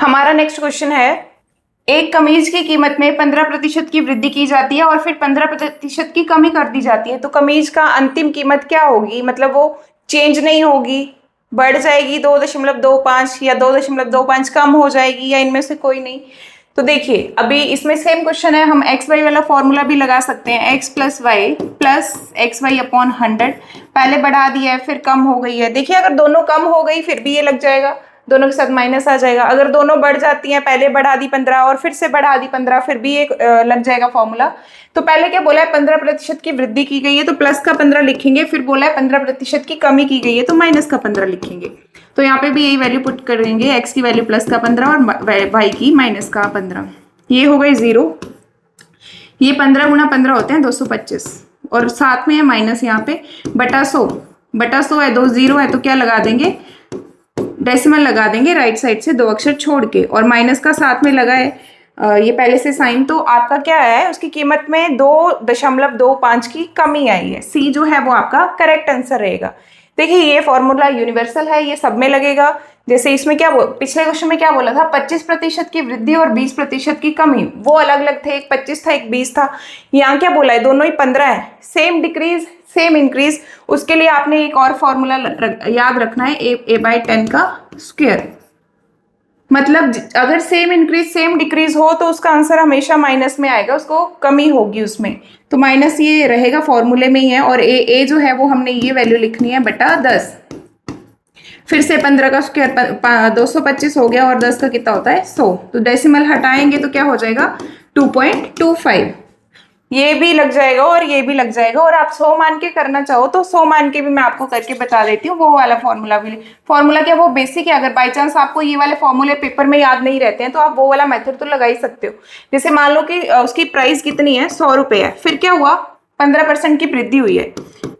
हमारा next question है, एक कमीज की कीमत में 15% की वृद्धि की जाती है और फिर 15% की कमी कर दी जाती है। तो कमीज का अंतिम कीमत क्या होगी, मतलब वो चेंज नहीं होगी, बढ़ जाएगी 2.25 या 2.25 कम हो जाएगी, या इनमें से कोई नहीं। तो देखिए अभी इसमें सेम क्वेश्चन है, हम एक्स वाई वाला फॉर्मूला भी लगा सकते हैं, X plus X Y upon 100। पहले बढ़ा दिया है फिर कम हो गई है। देखिए अगर दोनों कम हो गई फिर भी ये लग जाएगा, दोनों के साथ माइनस आ जाएगा। अगर दोनों बढ़ जाती हैं, पहले बढ़ा दी 15 और फिर से बढ़ा दी 15, फिर भी एक लग जाएगा फॉर्मूला। तो पहले क्या बोला है, 15% की वृद्धि की गई है तो प्लस का 15 लिखेंगे, फिर बोला है 15% की कमी की गई है तो माइनस का 15 लिखेंगे। तो यहाँ पे भी यही वैल्यू पुट करेंगे, एक्स की वैल्यू प्लस का 15 और वाई की माइनस का 15। ये हो गई 0। ये 15 गुना 15 होते हैं 225, और साथ में है माइनस यहाँ पे बटा 100 है, 2 0 है तो क्या लगा देंगे, डेसिमल लगा देंगे राइट साइड से 2 अक्षर छोड़ के, और माइनस का साथ में लगा है ये पहले से साइन। तो आपका क्या है, उसकी कीमत में 2.25 की कमी आई है। सी जो है वो आपका करेक्ट आंसर रहेगा। देखिए ये फॉर्मूला यूनिवर्सल है, ये सब में लगेगा। जैसे इसमें क्या पिछले क्वेश्चन में क्या बोला था, 25% की वृद्धि और 20% की कमी, वो अलग अलग थे, एक 25 था एक 20 था। यहाँ क्या बोला है, दोनों ही 15 है, सेम डिक्रीज सेम इंक्रीज। उसके लिए आपने एक और फॉर्मूला याद रखना है, a/10 का स्क्वायर। मतलब अगर सेम इंक्रीज सेम डिक्रीज हो तो उसका आंसर हमेशा माइनस में आएगा, उसको कमी होगी उसमें, तो माइनस ये रहेगा, फॉर्मूले में ही है। और ए जो है वो हमने ये वैल्यू लिखनी है बटा 10। फिर से 15 का स्क्वायर 225 हो गया, और 10 का कितना होता है 100। तो डेसिमल हटाएंगे तो क्या हो जाएगा 2.25। ये भी लग जाएगा और ये भी लग जाएगा। और आप 100 मान के करना चाहो तो 100 मान के भी मैं आपको करके बता देती हूँ, वो वाला फॉर्मूला भी। फॉर्मूला क्या, वो बेसिक है। अगर बाई चांस आपको ये वाले फॉर्मूले पेपर में याद नहीं रहते हैं तो आप वो वाला मेथड तो लगा ही सकते हो। जैसे मान लो कि उसकी प्राइस कितनी है, 100 रुपये है, फिर क्या हुआ 15% की वृद्धि हुई है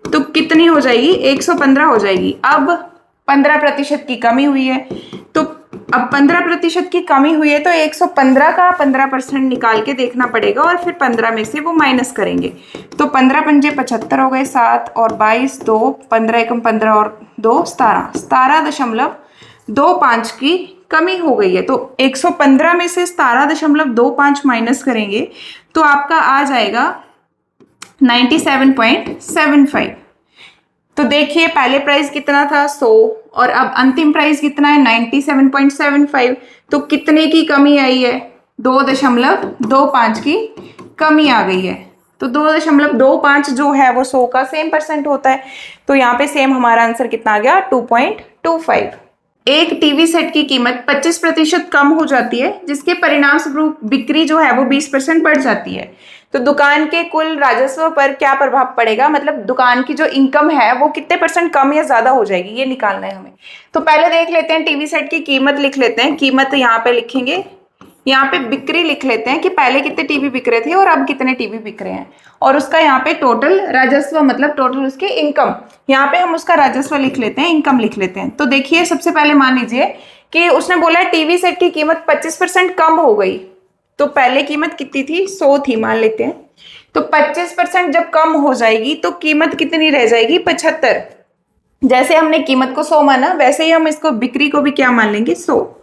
तो कितनी हो जाएगी, 115 हो जाएगी। अब 15% की कमी हुई है, तो अब 15% की कमी हुई है तो 115 का 15% निकाल के देखना पड़ेगा, और फिर 15 में से वो माइनस करेंगे। तो 15 पंजे 75 हो गए, 7 और 22 2, 15 एकम 15 और 2 17.25 की कमी हो गई है। तो 115 में से 17.25 माइनस करेंगे तो आपका आ जाएगा 97.75। तो देखिए पहले प्राइस कितना था 100, और अब अंतिम प्राइस कितना है 97.75। तो कितने की कमी आई है, 2.25 की कमी आ गई है। तो 2.25 जो है वो 100 का सेम परसेंट होता है। तो यहाँ पे सेम हमारा आंसर कितना आ गया 2.25। एक टीवी सेट की कीमत 25% कम हो जाती है, जिसके परिणाम स्वरूप बिक्री जो है वो 20% बढ़ जाती है। तो दुकान के कुल राजस्व पर क्या प्रभाव पड़ेगा, मतलब दुकान की जो इनकम है वो कितने % कम या ज्यादा हो जाएगी, ये निकालना है हमें। तो पहले देख लेते हैं, टीवी सेट की कीमत लिख लेते हैं। कीमत यहाँ पे लिखेंगे, यहाँ पे बिक्री लिख लेते हैं कि पहले कितने टीवी बिक रहे थे और अब कितने टीवी बिक रहे हैं, और उसका यहाँ पे टोटल राजस्व, मतलब टोटल उसकी इनकम, यहाँ पे हम उसका राजस्व लिख लेते हैं, इनकम लिख लेते हैं। तो देखिए सबसे पहले मान लीजिए कि उसने बोला है टीवी सेट की कीमत 25% कम हो गई। तो पहले कीमत कितनी थी, 100 थी मान लेते हैं। तो 25% जब कम हो जाएगी तो कीमत कितनी रह जाएगी, 75। जैसे हमने कीमत को 100 माना, वैसे ही हम इसको बिक्री को भी क्या मान लेंगे 100।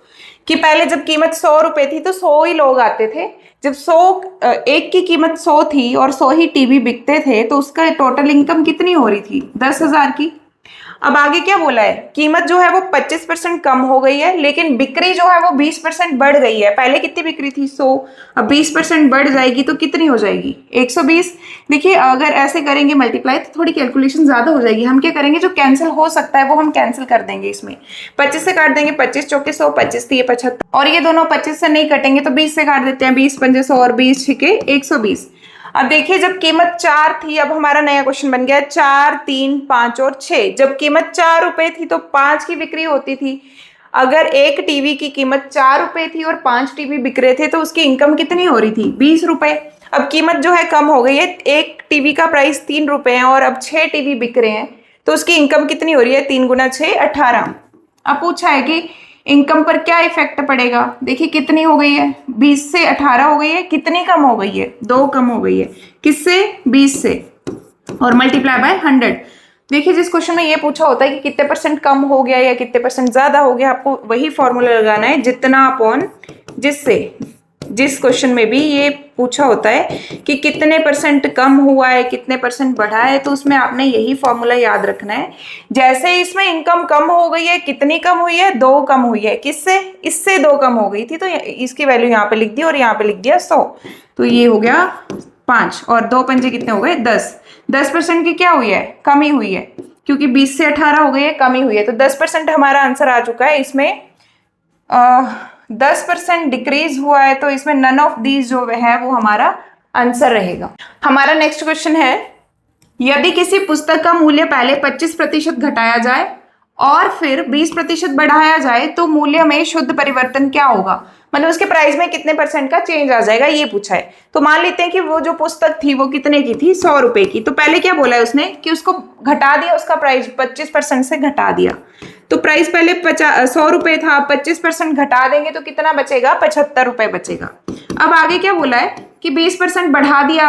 कि पहले जब कीमत 100 रुपए थी तो 100 ही लोग आते थे। जब 100 एक की कीमत 100 थी और 100 ही टीवी बिकते थे तो उसका टोटल इनकम कितनी हो रही थी, 10,000 की। अब आगे क्या बोला है, कीमत जो है वो 25% कम हो गई है, लेकिन बिक्री जो है वो 20% बढ़ गई है। पहले कितनी बिक्री थी 100, अब 20% बढ़ जाएगी तो कितनी हो जाएगी 120। देखिए अगर ऐसे करेंगे मल्टीप्लाई तो थोड़ी कैलकुलेशन ज्यादा हो जाएगी। हम क्या करेंगे, जो कैंसिल हो सकता है वो हम कैंसिल कर देंगे। इसमें 25 से काट देंगे, 25 चौके 100, 25 थी 75, और ये दोनों 25 से नहीं कटेंगे तो 20 से काट देते हैं, 20 पंजे 100 और 20 छिके 120। अब देखिए जब कीमत 4 थी, अब हमारा नया क्वेश्चन बन गया 4, 3, 5 और 6। जब कीमत 4 रुपए थी तो 5 की बिक्री होती थी। अगर एक टीवी की कीमत 4 रुपए थी और 5 टीवी बिक रहे थे तो उसकी इनकम कितनी हो रही थी, 20 रुपए। अब कीमत जो है कम हो गई है, एक टीवी का प्राइस 3 रुपए है और अब 6 टीवी बिक रहे हैं तो उसकी इनकम कितनी हो रही है, 3 गुना 6 18। अब पूछा है कि इनकम पर क्या इफेक्ट पड़ेगा। देखिए कितनी हो गई है, 20 से 18 हो गई है, कितनी कम हो गई है, 2 कम हो गई है, किससे 20 से, और मल्टीप्लाई बाय 100। देखिए जिस क्वेश्चन में ये पूछा होता है कि कितने परसेंट कम हो गया या कितने परसेंट ज्यादा हो गया, आपको वही फॉर्मूला लगाना है, जितना अपॉन जिससे। जिस क्वेश्चन में भी ये पूछा होता है कि कितने परसेंट कम हुआ है, कितने परसेंट बढ़ा है, तो उसमें आपने यही फॉर्मूला याद रखना है। जैसे इसमें इनकम कम हो गई है, कितनी कम हुई है, 2 कम हुई है। किससे? इससे 2 कम हो गई थी, तो इसकी वैल्यू यहाँ पे लिख दी और यहाँ पे लिख दिया 100। तो ये हो गया 5 और 2 पंजे कितने हो गए? 10। 10% की क्या हुई है? कमी हुई है, क्योंकि 20 से 18 हो गई है, कमी हुई है। तो 10% हमारा आंसर आ चुका है। इसमें 10% डिक्रीज हुआ है, तो इसमें नन ऑफ दीज जो है वो हमारा आंसर रहेगा। हमारा नेक्स्ट क्वेश्चन है, यदि किसी पुस्तक का मूल्य पहले 25% घटाया जाए और फिर 20% बढ़ाया जाए तो मूल्य में शुद्ध परिवर्तन क्या होगा? मतलब उसके प्राइस में कितने परसेंट का चेंज आ जाएगा, ये पूछा है। तो मान लेते हैं कि वो जो पुस्तक थी वो कितने की थी? 100 रुपए की। तो पहले क्या बोला है उसने कि उसको घटा दिया, उसका प्राइस 25% से घटा दिया। तो प्राइस पहले 100 रुपए था, 25% घटा देंगे तो कितना बचेगा? 75 रुपए बचेगा। अब आगे क्या बोला है कि 20% बढ़ा दिया।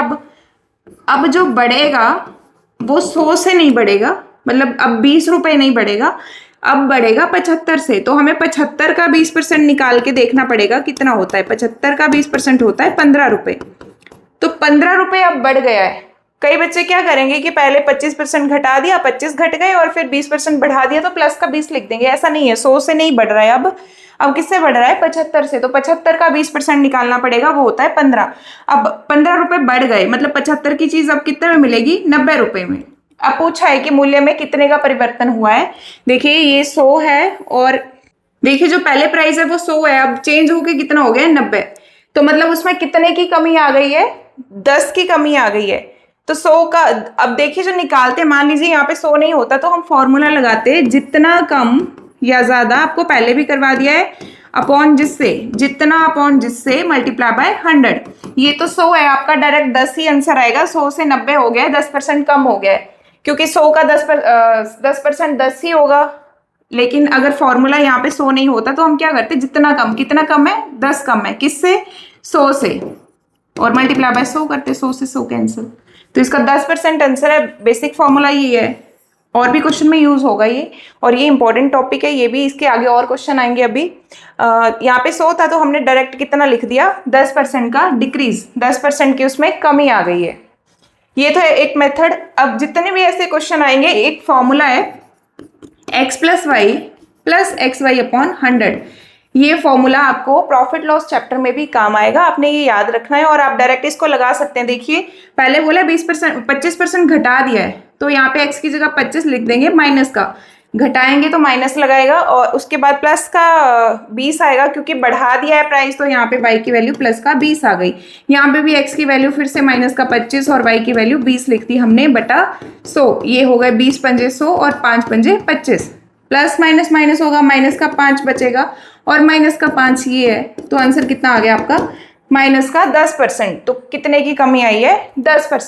अब जो बढ़ेगा वो 100 से नहीं बढ़ेगा, मतलब अब 20 रुपए नहीं बढ़ेगा, अब बढ़ेगा 75 से। तो हमें 75 का 20% निकाल के देखना पड़ेगा कितना होता है। 75 का 20% होता है 15 रुपए। तो 15 रुपए अब बढ़ गया है। कई बच्चे क्या करेंगे कि पहले 25% घटा दिया, 25 घट गए और फिर 20% बढ़ा दिया तो प्लस का 20 लिख देंगे। ऐसा नहीं है, 100 से नहीं बढ़ रहा है अब किससे बढ़ रहा है? 75 से। तो 75 का 20% निकालना पड़ेगा, वो होता है 15। अब 15 रुपए बढ़ गए, मतलब 75 की चीज अब कितने में मिलेगी? 90 रुपए में। अब पूछा है कि मूल्य में कितने का परिवर्तन हुआ है। देखिए ये 100 है और देखिए जो पहले प्राइस है वो 100 है, अब चेंज होके कितना हो गया? 90। तो मतलब उसमें कितने की कमी आ गई है? 10 की कमी आ गई है। तो 100 का अब देखिए जो निकालते, मान लीजिए यहाँ पे 100 नहीं होता तो हम फॉर्मूला लगाते, जितना कम या ज्यादा, आपको पहले भी करवा दिया है, अपॉन जिससे, जितना अपॉन जिससे मल्टीप्लाई बाय 100। ये तो 100 है, आपका डायरेक्ट 10 ही आंसर आएगा। 100 से 90 हो गया है, 10% कम हो गया है, क्योंकि 100 का 10% 10 ही होगा। लेकिन अगर फॉर्मूला यहाँ पे 100 नहीं होता तो हम क्या करते? जितना कम, कितना कम है? 10 कम है। किससे? 100 से, और मल्टीप्लाई बाय 100 करते, 100 से 100 कैंसिल। तो इसका 10% आंसर है। बेसिक फॉर्मूला ये है, और भी क्वेश्चन में यूज होगा ये, और ये इंपॉर्टेंट टॉपिक है ये भी। इसके आगे और क्वेश्चन आएंगे। अभी यहाँ पे 100 था तो हमने डायरेक्ट कितना लिख दिया? 10% का डिक्रीज, 10% की उसमें कमी आ गई है। ये तो है एक मेथड। अब जितने भी ऐसे क्वेश्चन आएंगे, एक फॉर्मूला है x + y + xy अपॉन 100। ये फॉर्मूला आपको प्रॉफिट लॉस चैप्टर में भी काम आएगा, आपने ये याद रखना है और आप डायरेक्ट इसको लगा सकते हैं। देखिए पहले बोला 20%, 25% घटा दिया है, तो यहाँ पे x की जगह 25 लिख देंगे, माइनस का घटाएंगे तो माइनस लगाएगा, और उसके बाद प्लस का 20 आएगा, क्योंकि बढ़ा दिया है प्राइस तो यहाँ पे y की वैल्यू प्लस का 20 आ गई। यहाँ पे भी x की वैल्यू फिर से माइनस का 25 और y की वैल्यू 20 लिख दी हमने बटा 100। ये हो गए 20 पंजे 100 और 5 पंजे 25। प्लस माइनस माइनस होगा, माइनस का 5 बचेगा और माइनस का 5 ये है। तो आंसर कितना आ गया आपका? माइनस का 10%। तो कितने की कमी आई है? 10%।